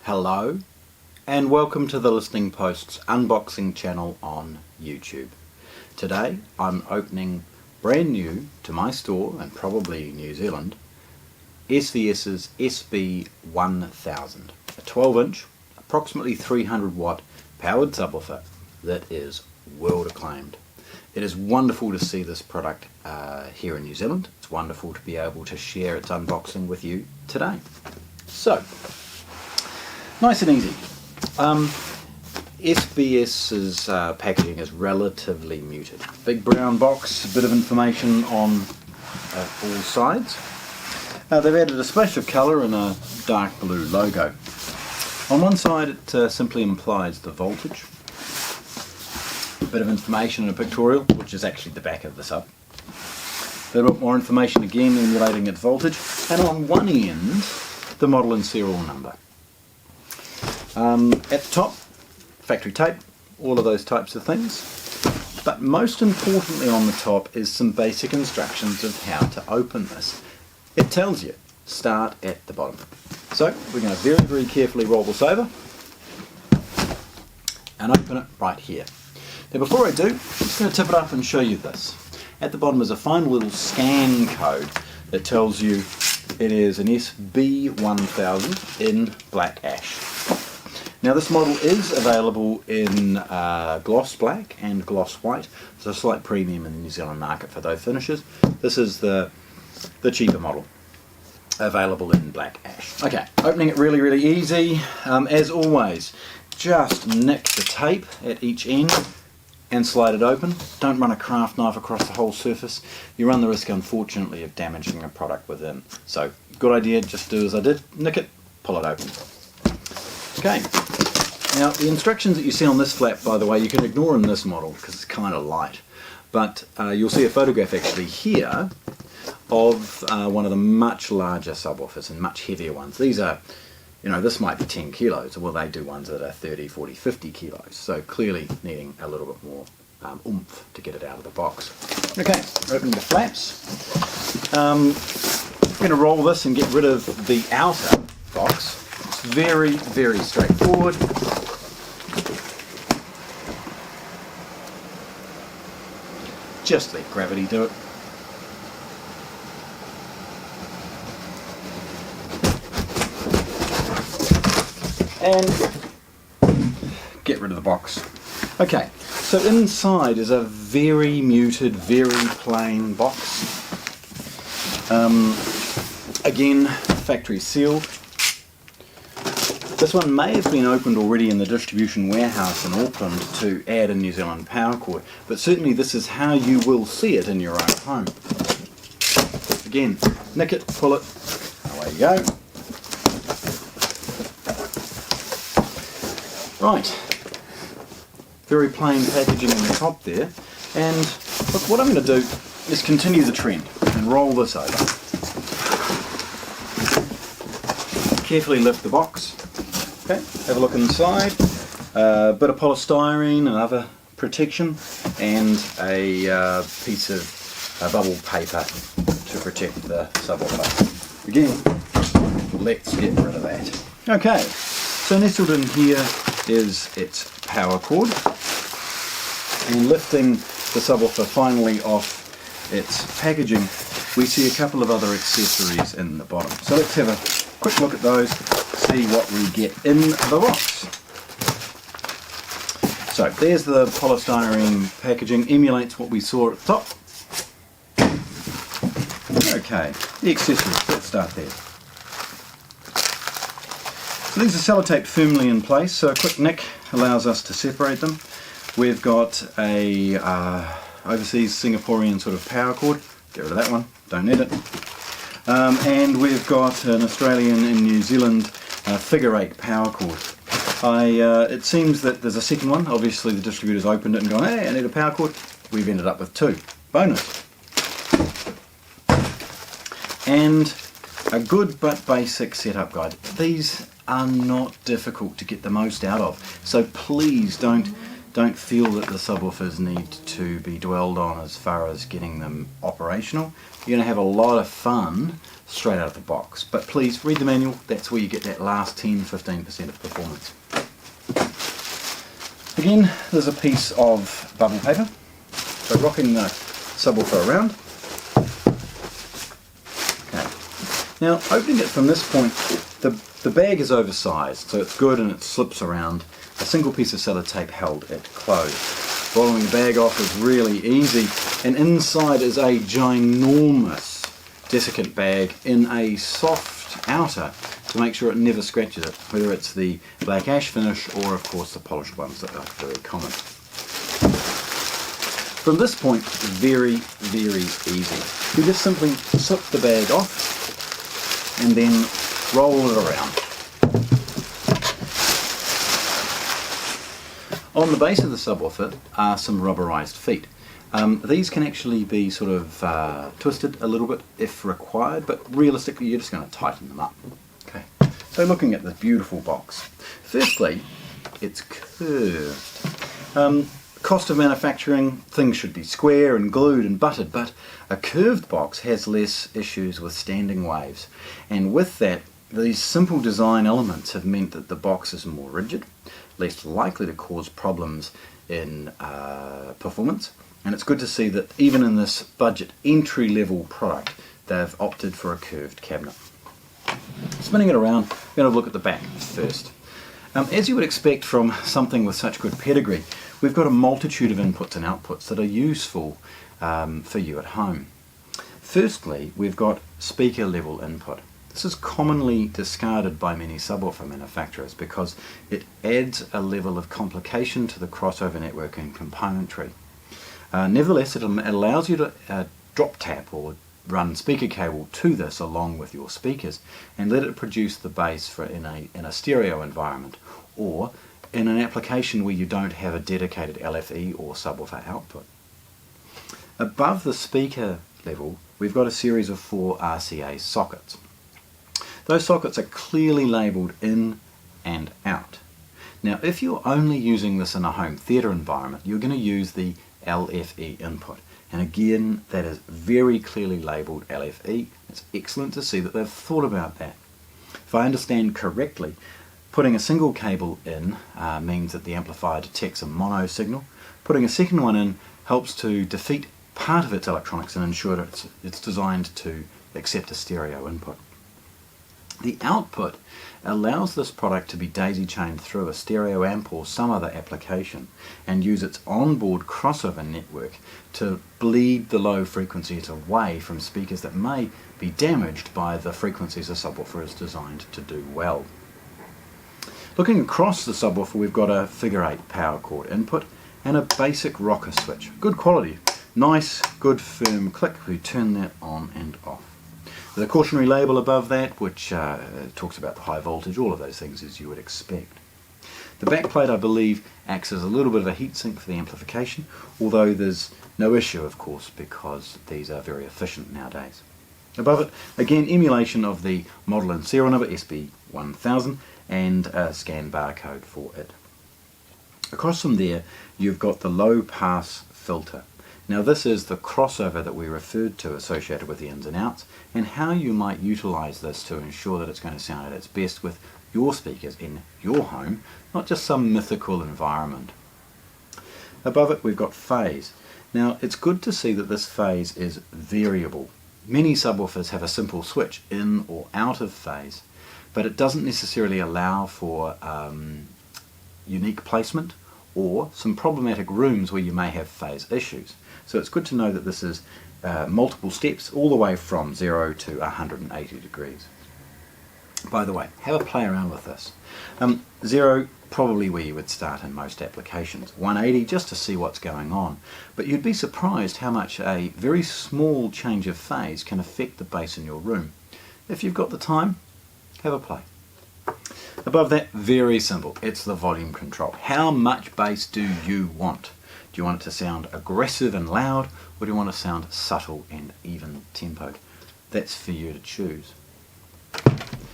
Hello and welcome to the Listening Post's unboxing channel on YouTube. Today I'm opening brand new to my store and probably New Zealand SVS's SB-1000, a 12-inch, approximately 300 watt powered subwoofer that is world acclaimed. It is wonderful to see this product here in New Zealand. It's wonderful to be able to share its unboxing with you today. So, nice and easy. SVS's packaging is relatively muted. Big brown box, a bit of information on all sides. They've added a splash of colour and a dark blue logo. On one side it simply implies the voltage. A bit of information and a pictorial, which is actually the back of the sub. A little bit more information again emulating its voltage. And on one end, the model and serial number. At the top, factory tape, all of those types of things. But most importantly on the top is some basic instructions of how to open this. It tells you, start at the bottom. So we're going to very, very carefully roll this over and open it right here. Now before I do, I'm just going to tip it up and show you this. At the bottom is a fine little scan code that tells you it is an SB-1000 in black ash. Now this model is available in gloss black and gloss white. There's a slight premium in the New Zealand market for those finishes. This is the cheaper model, available in black ash. Okay, opening it really, really easy. As always, just nick the tape at each end and slide it open. Don't run a craft knife across the whole surface. You run the risk, unfortunately, of damaging the product within. So, good idea, just do as I did, nick it, pull it open. Okay, now the instructions that you see on this flap, by the way, you can ignore in this model because it's kind of light. But you'll see a photograph actually here of one of the much larger subwoofers and much heavier ones. These are, you know, this might be 10 kilos, well they do ones that are 30, 40, 50 kilos, so clearly needing a little bit more oomph to get it out of the box. Okay, opening the flaps. I'm going to roll this and get rid of the outer box. It's very, very straightforward. Just let gravity do it. And get rid of the box. Okay, so inside is a very muted, very plain box. Again, factory sealed. This one may have been opened already in the distribution warehouse in Auckland to add a New Zealand power cord, but certainly this is how you will see it in your own home. Again, nick it, pull it, away you go. Right, very plain packaging in the top there, and look, what I'm going to do is continue the trend and roll this over. Carefully lift the box. Okay, have a look inside. A bit of polystyrene and other protection, and a piece of bubble paper to protect the subwoofer. Again, let's get rid of that. Okay, so nestled in here is its power cord, and lifting the subwoofer finally off its packaging, we see a couple of other accessories in the bottom. So let's have a quick look at those, see what we get in the box. So there's the polystyrene packaging, emulates what we saw at the top. Okay, the accessories, let's start there. So these are sellotaped firmly in place, so a quick nick allows us to separate them. We've got a overseas Singaporean sort of power cord, get rid of that one, don't need it. And we've got an Australian and New Zealand figure 8 power cord. It seems that there's a second one. Obviously the distributor's opened it and gone, hey, I need a power cord. We've ended up with 2. Bonus. And a good but basic setup guide. These are not difficult to get the most out of, so please don't feel that the subwoofers need to be dwelled on as far as getting them operational. You're going to have a lot of fun straight out of the box. But please read the manual, that's where you get that last 10-15% of performance. Again, there's a piece of bubble paper. So rocking the subwoofer around. Okay. Now opening it from this point, the bag is oversized, so it's good and it slips around. A single piece of sellotape held it closed. Rolling the bag off is really easy, and inside is a ginormous desiccant bag in a soft outer to make sure it never scratches it, whether it's the black ash finish or of course the polished ones that are very common. From this point, very, very easy. You just simply slip the bag off and then roll it around. On the base of the subwoofer are some rubberized feet. These can actually be sort of twisted a little bit if required, but realistically you're just going to tighten them up. Okay. So looking at this beautiful box, firstly it's curved. Cost of manufacturing, things should be square and glued and buttered, but a curved box has less issues with standing waves, and with that these simple design elements have meant that the box is more rigid, less likely to cause problems in performance, and it's good to see that even in this budget entry-level product they've opted for a curved cabinet. Spinning it around, we're going to look at the back first. As you would expect from something with such good pedigree, we've got a multitude of inputs and outputs that are useful for you at home. Firstly, we've got speaker level input. This is commonly discarded by many subwoofer manufacturers because it adds a level of complication to the crossover network and componentry. Nevertheless, it allows you to drop tap or run speaker cable to this along with your speakers and let it produce the bass for in a stereo environment, or in an application where you don't have a dedicated LFE or subwoofer output. Above the speaker level, we've got a series of 4 RCA sockets. Those sockets are clearly labelled in and out. Now if you're only using this in a home theatre environment, you're going to use the LFE input. And again, that is very clearly labelled LFE. It's excellent to see that they've thought about that. If I understand correctly, putting a single cable in means that the amplifier detects a mono signal. Putting a second one in helps to defeat part of its electronics and ensure that it's designed to accept a stereo input. The output allows this product to be daisy-chained through a stereo amp or some other application and use its onboard crossover network to bleed the low frequencies away from speakers that may be damaged by the frequencies a subwoofer is designed to do well. Looking across the subwoofer, we've got a figure 8 power cord input and a basic rocker switch. Good quality, nice, good firm click. We turn that on and off. There's a cautionary label above that which talks about the high voltage, all of those things as you would expect. The backplate, I believe, acts as a little bit of a heatsink for the amplification, although there's no issue of course because these are very efficient nowadays. Above it, again, emulation of the model and serial number SB-1000 and a scan barcode for it. Across from there you've got the low pass filter. Now this is the crossover that we referred to associated with the ins and outs, and how you might utilize this to ensure that it's going to sound at its best with your speakers in your home, not just some mythical environment. Above it we've got phase. Now it's good to see that this phase is variable. Many subwoofers have a simple switch in or out of phase, but it doesn't necessarily allow for unique placement or some problematic rooms where you may have phase issues. So it's good to know that this is multiple steps all the way from 0 to 180 degrees. By the way, have a play around with this. 0, probably where you would start in most applications. 180, just to see what's going on. But you'd be surprised how much a very small change of phase can affect the bass in your room. If you've got the time, have a play. Above that, very simple. It's the volume control. How much bass do you want? Do you want it to sound aggressive and loud, or do you want it to sound subtle and even tempoed? That's for you to choose.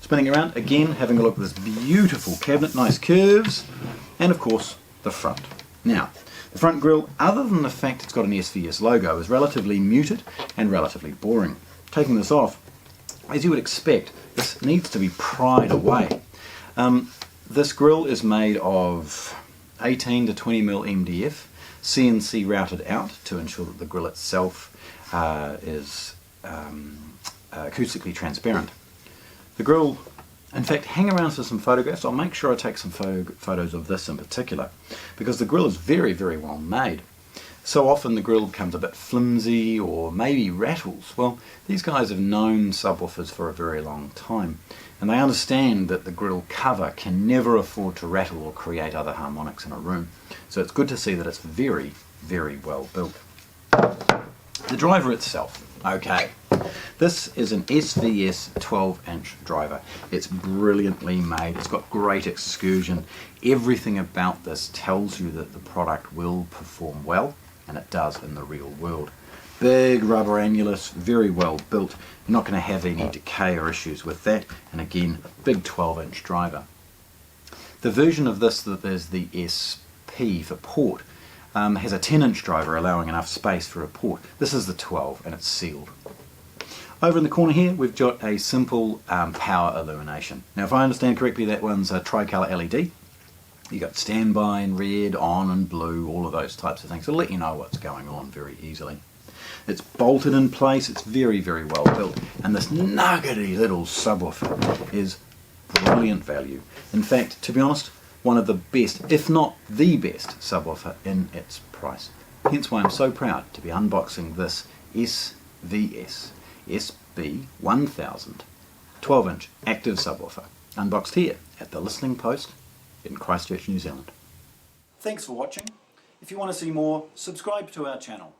Spinning around, again, having a look at this beautiful cabinet, nice curves, and of course, the front. Now, the front grille, other than the fact it's got an SVS logo, is relatively muted and relatively boring. Taking this off, as you would expect, this needs to be pried away. This grill is made of 18 to 20 mil MDF, CNC routed out to ensure that the grill itself is acoustically transparent. The grill, in fact, hang around for some photographs. I'll make sure I take some photos of this in particular, because the grill is very, very well made. So often the grill becomes a bit flimsy or maybe rattles. Well, these guys have known subwoofers for a very long time, and they understand that the grill cover can never afford to rattle or create other harmonics in a room. So it's good to see that it's very, very well built. The driver itself, okay. This is an SVS 12-inch driver. It's brilliantly made, it's got great excursion. Everything about this tells you that the product will perform well, and it does in the real world. Big rubber annulus, very well built. You're not going to have any decay or issues with that, and again, big 12-inch driver. The version of this that is the SP for port has a 10-inch driver allowing enough space for a port. This is the 12 and it's sealed. Over in the corner here we've got a simple power illumination. Now if I understand correctly, that one's a tricolour LED. You've got standby and red, on and blue, all of those types of things. It'll let you know what's going on very easily. It's bolted in place, it's very, very well built, and this nuggety little subwoofer is brilliant value. In fact, to be honest, one of the best, if not the best, subwoofer in its price. Hence why I'm so proud to be unboxing this SVS SB-1000 12-inch active subwoofer, unboxed here at the Listening Post in Christchurch, New Zealand. Thanks for watching. If you want to see more, subscribe to our channel.